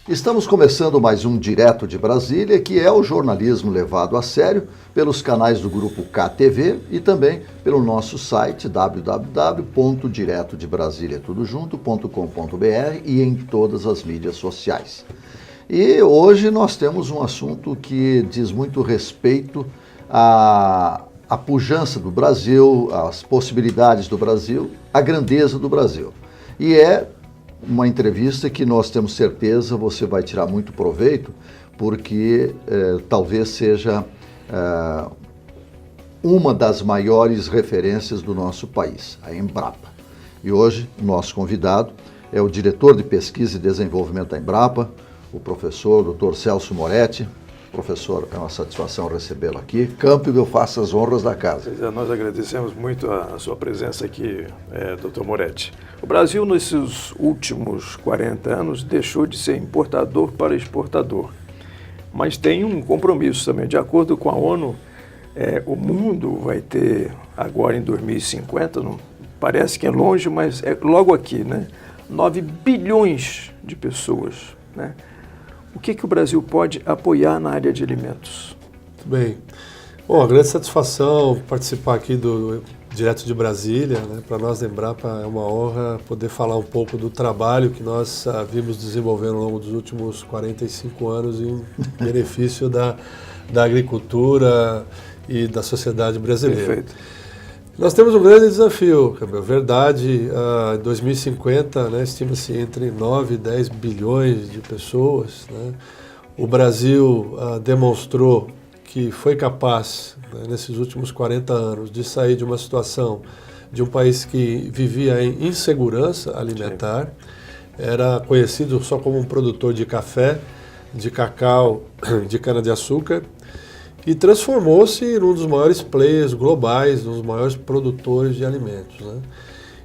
Estamos começando mais um Direto de Brasília, que é o jornalismo levado a sério pelos canais do Grupo KTV e também pelo nosso site www.diretodebrasilia.com.br e em todas as mídias sociais. E hoje nós temos um assunto que diz muito respeito à pujança do Brasil, às possibilidades do Brasil, à grandeza do Brasil. E é uma entrevista que nós temos certeza você vai tirar muito proveito, porque talvez seja uma das maiores referências do nosso país, a Embrapa. E hoje o nosso convidado é o diretor de pesquisa e desenvolvimento da Embrapa, o professor Dr. Celso Moretti. Professor, é uma satisfação recebê-lo aqui. Campbell, faça as honras da casa. Nós agradecemos muito a sua presença aqui, Dr. Moretti. O Brasil, nesses últimos 40 anos, deixou de ser importador para exportador. Mas tem um compromisso também. De acordo com a ONU, o mundo vai ter, agora em 2050, não, parece que é longe, mas é logo aqui, né? 9 bilhões de pessoas, né? O que o Brasil pode apoiar na área de alimentos? Muito bem. Bom, a grande satisfação participar aqui do Direto de Brasília, né? Para nós da Embrapa é uma honra poder falar um pouco do trabalho que nós vimos desenvolvendo ao longo dos últimos 45 anos em benefício da agricultura e da sociedade brasileira. Perfeito. Nós temos um grande desafio, Campbell. Verdade, em 2050, né, estima-se entre 9 e 10 bilhões de pessoas, né? O Brasil demonstrou que foi capaz, né, nesses últimos 40 anos, de sair de uma situação de um país que vivia em insegurança alimentar. Sim. Era conhecido só como um produtor de café, de cacau, de cana-de-açúcar, e transformou-se num dos maiores players globais, um dos maiores produtores de alimentos, né?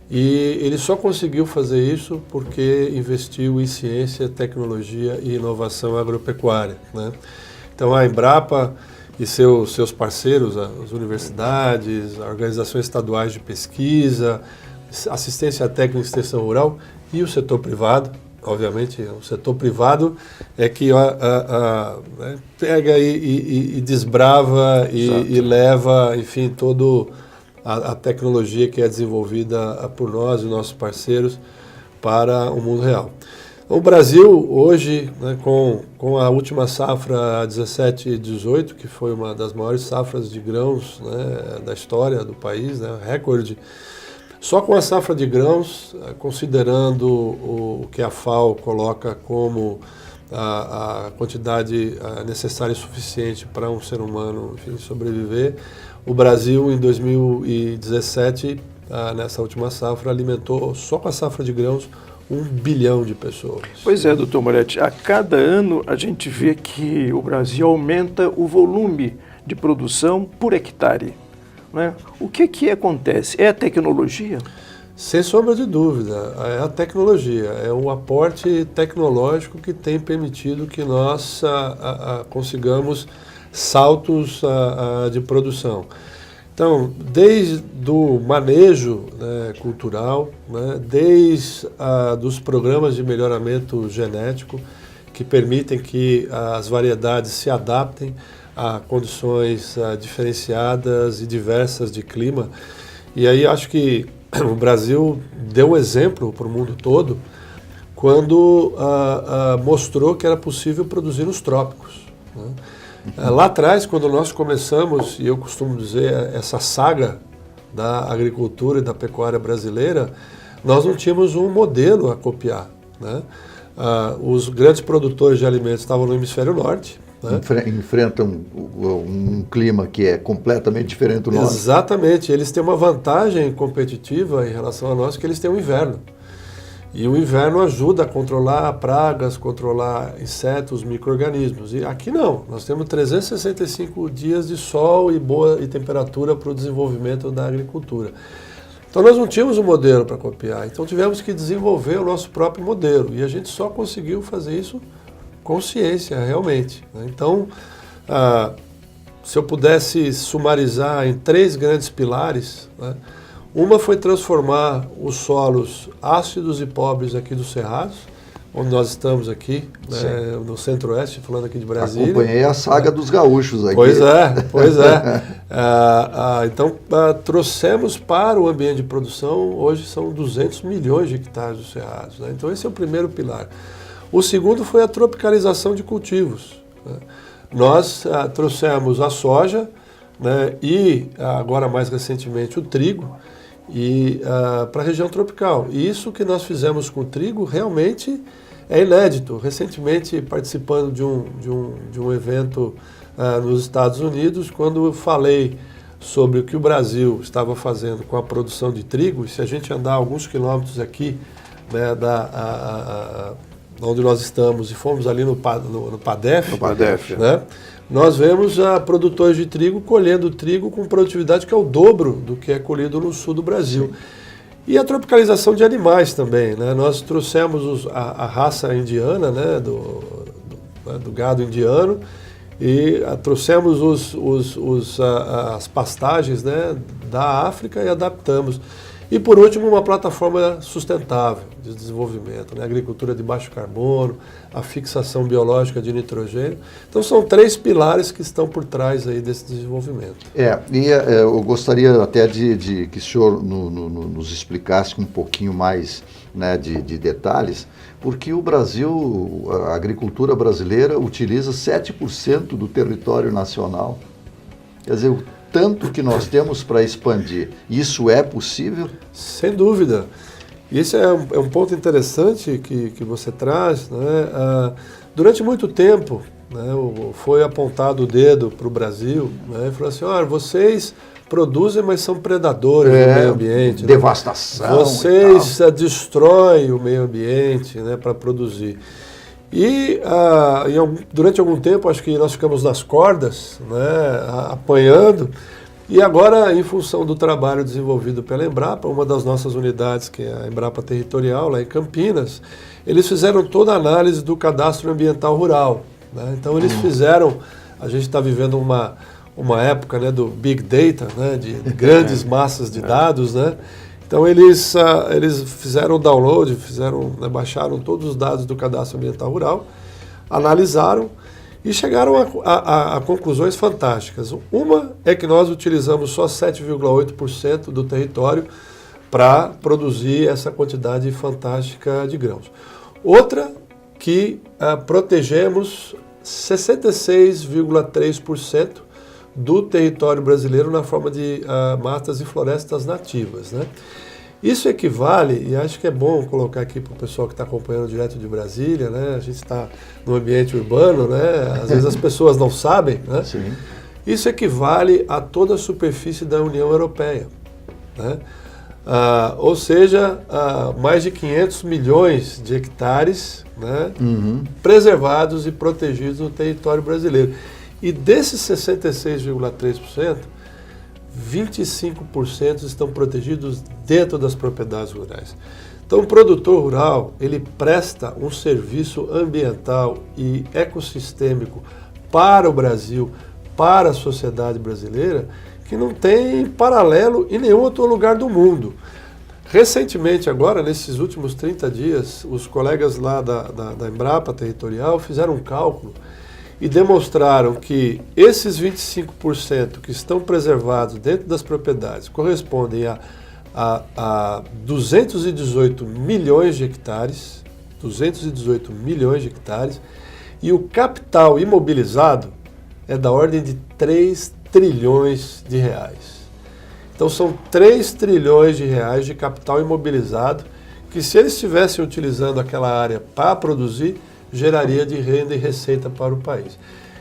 E ele só conseguiu fazer isso porque investiu em ciência, tecnologia e inovação agropecuária, né? Então a Embrapa e seus parceiros, as universidades, as organizações estaduais de pesquisa, assistência técnica e extensão rural e o setor privado. Obviamente, o setor privado é que pega e desbrava e leva, enfim, toda a tecnologia que é desenvolvida por nós e nossos parceiros para o mundo real. O Brasil, hoje, né, com a última safra 17 e 18, que foi uma das maiores safras de grãos, né, da história do país, né, recorde. Só com a safra de grãos, considerando o que a FAO coloca como a quantidade necessária e suficiente para um ser humano, enfim, sobreviver, o Brasil, em 2017, nessa última safra, alimentou, só com a safra de grãos, 1 bilhão de pessoas. Pois é, doutor Moretti, a cada ano a gente vê que o Brasil aumenta o volume de produção por hectare. Né? O que acontece? É a tecnologia? Sem sombra de dúvida, é a tecnologia, é o aporte tecnológico que tem permitido que nós consigamos saltos de produção. Então, desde o manejo, né, cultural, né, desde dos programas de melhoramento genético, que permitem que as variedades se adaptem a condições diferenciadas e diversas de clima. E aí acho que o Brasil deu exemplo para o mundo todo quando mostrou que era possível produzir nos trópicos, né? Lá atrás, quando nós começamos, e eu costumo dizer, essa saga da agricultura e da pecuária brasileira, nós não tínhamos um modelo a copiar, né? Os grandes produtores de alimentos estavam no hemisfério norte, né? Enfrentam um clima que é completamente diferente do nosso. Exatamente, eles têm uma vantagem competitiva em relação a nós, que eles têm o inverno. E o inverno ajuda a controlar pragas, controlar insetos, micro-organismos. E aqui não, nós temos 365 dias de sol e boa temperatura para o desenvolvimento da agricultura. Então nós não tínhamos um modelo para copiar, então tivemos que desenvolver o nosso próprio modelo. E a gente só conseguiu fazer isso com ciência, realmente, né? Então, se eu pudesse sumarizar em 3 grandes pilares, né? Uma foi transformar os solos ácidos e pobres aqui dos cerrados, onde nós estamos aqui, né, no Centro-Oeste, falando aqui de Brasília. Acompanhei a saga dos gaúchos aqui. Pois é. Então, trouxemos para o ambiente de produção, hoje são 200 milhões de hectares do Cerrado, né? Então, esse é o primeiro pilar. O segundo foi a tropicalização de cultivos, né? Nós trouxemos a soja, né, e agora mais recentemente o trigo para a região tropical. E isso que nós fizemos com o trigo realmente é inédito. Recentemente, participando de um evento nos Estados Unidos, quando eu falei sobre o que o Brasil estava fazendo com a produção de trigo, e se a gente andar alguns quilômetros aqui, né, onde nós estamos, e fomos ali no PADEF, né, nós vemos produtores de trigo colhendo trigo com produtividade que é o dobro do que é colhido no sul do Brasil. Sim. E a tropicalização de animais também, né? Nós trouxemos a raça indiana, né, do gado indiano, e trouxemos as pastagens, né, da África e adaptamos. E por último, uma plataforma sustentável de desenvolvimento, né? Agricultura de baixo carbono, a fixação biológica de nitrogênio. Então são 3 pilares que estão por trás aí desse desenvolvimento. Eu gostaria até de que o senhor nos explicasse com um pouquinho mais, né, de detalhes, porque o Brasil, a agricultura brasileira utiliza 7% do território nacional. Quer dizer, tanto que nós temos para expandir. Isso é possível? Sem dúvida. Isso é um ponto interessante que você traz, né? Durante muito tempo, né, foi apontado o dedo para o Brasil, né, e falou assim, olha, vocês produzem, mas são predadores do meio ambiente. Devastação. Né? Vocês destroem o meio ambiente, né, para produzir. E durante algum tempo, acho que nós ficamos nas cordas, né, apanhando, e agora, em função do trabalho desenvolvido pela Embrapa, uma das nossas unidades, que é a Embrapa Territorial, lá em Campinas, eles fizeram toda a análise do cadastro ambiental rural, né? Então eles fizeram, a gente está vivendo uma época, né, do Big Data, né, de grandes massas de dados, né? Então eles fizeram o download, né, baixaram todos os dados do cadastro ambiental rural, analisaram e chegaram a conclusões fantásticas. Uma é que nós utilizamos só 7,8% do território para produzir essa quantidade fantástica de grãos. Outra, que protegemos 66,3% do território brasileiro na forma de matas e florestas nativas, né? Isso equivale, e acho que é bom colocar aqui para o pessoal que está acompanhando direto de Brasília, né? A gente está no ambiente urbano, né? Às vezes as pessoas não sabem, né? Sim. Isso equivale a toda a superfície da União Europeia, né? Ou seja, mais de 500 milhões de hectares, né? Preservados e protegidos no território brasileiro. E desses 66,3%, 25% estão protegidos dentro das propriedades rurais. Então, o produtor rural, ele presta um serviço ambiental e ecossistêmico para o Brasil, para a sociedade brasileira, que não tem paralelo em nenhum outro lugar do mundo. Recentemente, agora, nesses últimos 30 dias, os colegas lá da Embrapa Territorial fizeram um cálculo e demonstraram que esses 25% que estão preservados dentro das propriedades correspondem a 218 milhões de hectares, 218 milhões de hectares, e o capital imobilizado é da ordem de 3 trilhões de reais. Então são 3 trilhões de reais de capital imobilizado que, se eles estivessem utilizando aquela área para produzir, geraria de renda e receita para o país.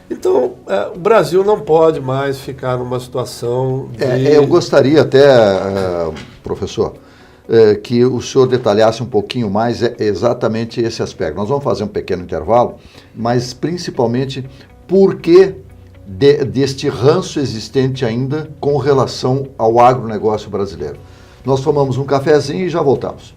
Então, o Brasil não pode mais ficar numa situação de... Eu gostaria até, professor, que o senhor detalhasse um pouquinho mais exatamente esse aspecto. Nós vamos fazer um pequeno intervalo, mas principalmente por que deste ranço existente ainda com relação ao agronegócio brasileiro. Nós tomamos um cafezinho e já voltamos.